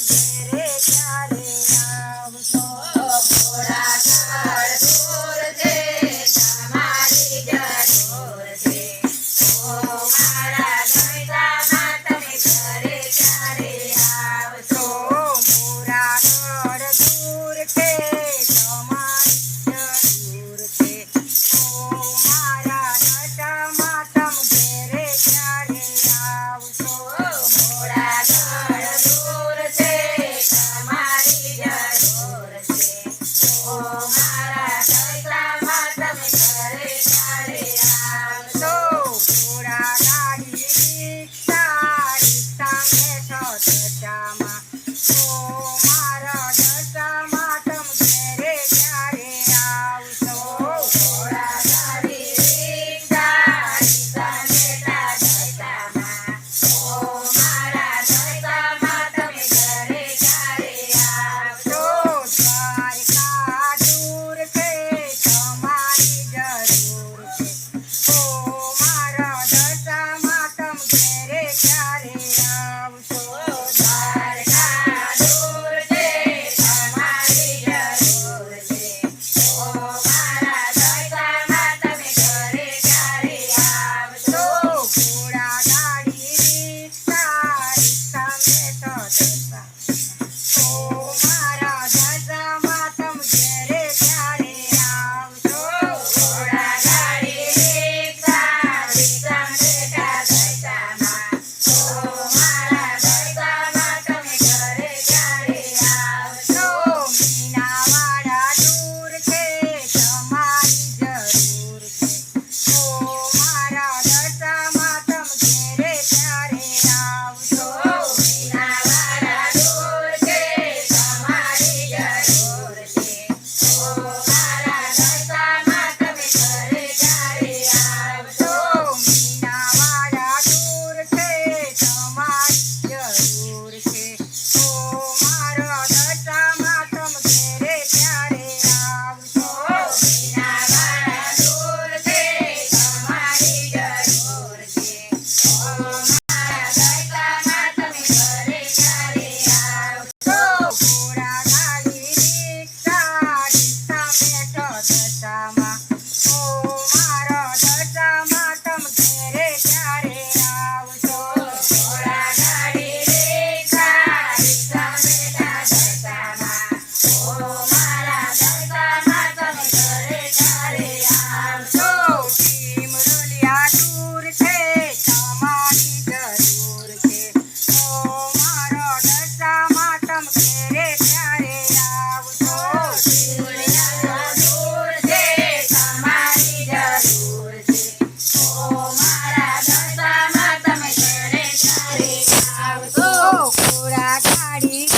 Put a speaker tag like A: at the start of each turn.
A: ઘેરે ક્યારે આવશો?
B: ઘોડાઘર દૂર છે, તમારી જરૂર છે. ઓ મારા દયડામાં તમે ઘરે ક્યારે આવશો?
A: મોરાગઢ દૂર છે, તમારી જરૂર છે. ઓ મારા દશામાં તમ ઘેરે ક્યારે આવશો?
B: ઘોડાઘર દૂર છે, તમારી જરૂર છે. ઓ મારા દયડામાં તમે ઘરે ક્યારે આવશો?
A: ઘોડાગાડી રિક્ષા, રિક્ષામાં બેઠો દશામાં. ઓ મારા દશામાં તમ ઘેરે ક્યારે આવશો?
B: ઘોડાગાડી રિક્ષા, રિક્ષા બેઠા દશામાં. ઓ મારા દશામાં તમે ઘરે ક્યારે આવશો?
A: દ્વારકા દૂર છે, તમારી જરૂર છે. ઓ મારા દશામાં તમ ઘેરે ક્યારે આવશો?
B: દ્વારકા દૂર છે, તમારી જરૂર છે. ઓ મારા દશામાં તમે ઘરે ક્યારે આવશો?
A: ઘોડાગાડી રિક્ષા, રિક્ષામાં બેઠો દશામાં. ઓ મારા દશામાં તમ ઘેરે ક્યારે આવશો?
B: ઘોડાગાડી રિક્ષા, રિક્ષા બેઠા દશામાં. ઓ મારા દશામાં તમે ઘરે ક્યારે આવશો?
A: મીનાવાડા દૂર છે, તમારી જરૂર છે. ઓ મારા દશામાં તમ ઘેરે ક્યારે આવશો?
B: મીનાવાડા દૂર છે, તમારી જરૂર છે. ઓ મારા દશામાં તમે ઘરે ક્યારે આવશો?
A: મીનાવાડા દૂર છે, તમારી જરૂર છે. ઓ મારા દશામાં તમ ઘેરે ક્યારે આવશો?
B: મીનાવાડા દૂર છે, તમારી જરૂર છે. ઓ મારા દશામાં તમે ઘરે ક્યારે આવશો?
A: ઘોડાગાડી રિક્ષા, રિક્ષામાં બેઠો દશામાં. ઓ મારા દશામાં તમ ઘેરે ક્યારે આવશો?
B: ઘોડાગાડી રિક્ષા, રિક્ષા બેઠા દશામાં. ઓ મારા દશામાં તમે ઘરે ક્યારે આવશો?
A: ટીમરુલિયા દૂર છે, તમારી જરૂર છે. ઓ મારા દશામાં તમ ઘેરે ક્યારે આવશો?
B: ટીમરુલિયા દૂર છે, તમારી જરૂર છે. ઓ મારા દશામાં તમે ઘરે ક્યારે આવશો?
A: ઘોડાગાડી